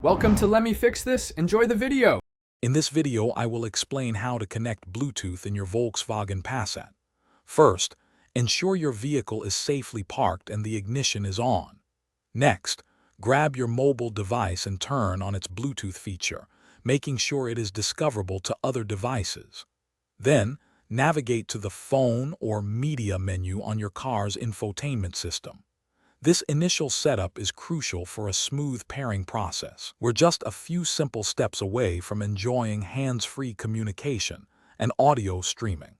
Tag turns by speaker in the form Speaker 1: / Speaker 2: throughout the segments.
Speaker 1: Welcome to Let Me Fix This. Enjoy the video.
Speaker 2: In this video, I will explain how to connect Bluetooth in your Volkswagen Passat. First, ensure your vehicle is safely parked and the ignition is on. Next, grab your mobile device and turn on its Bluetooth feature, making sure it is discoverable to other devices. Then, navigate to the Phone or Media menu on your car's infotainment system. This initial setup is crucial for a smooth pairing process. We're just a few simple steps away from enjoying hands-free communication and audio streaming.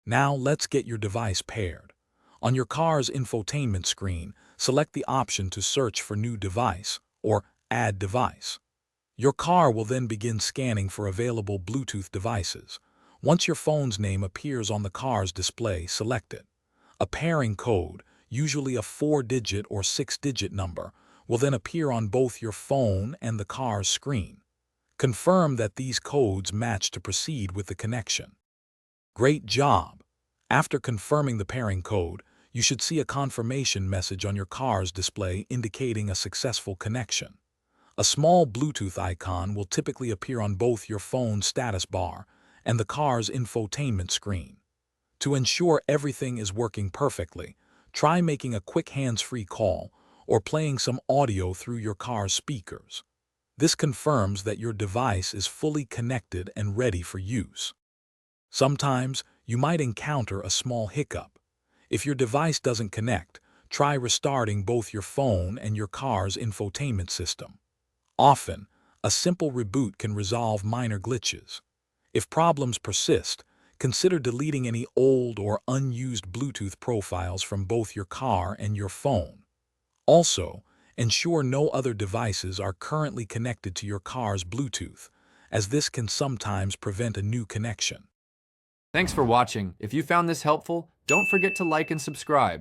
Speaker 2: Now let's get your device paired. On your car's infotainment screen, select the option to search for New Device or Add Device. Your car will then begin scanning for available Bluetooth devices. Once your phone's name appears on the car's display, select it. A pairing code, usually a 4-digit or 6-digit number, will then appear on both your phone and the car's screen. Confirm that these codes match to proceed with the connection. Great job! After confirming the pairing code, you should see a confirmation message on your car's display indicating a successful connection. A small Bluetooth icon will typically appear on both your phone's status bar and the car's infotainment screen. To ensure everything is working perfectly, try making a quick hands-free call or playing some audio through your car's speakers. This confirms that your device is fully connected and ready for use. Sometimes you might encounter a small hiccup. If your device doesn't connect, try restarting both your phone and your car's infotainment system. Often, a simple reboot can resolve minor glitches. If problems persist, consider deleting any old or unused Bluetooth profiles from both your car and your phone. Also, ensure no other devices are currently connected to your car's Bluetooth, as this can sometimes prevent a new connection.
Speaker 1: Thanks for watching. If you found this helpful, don't forget to like and subscribe.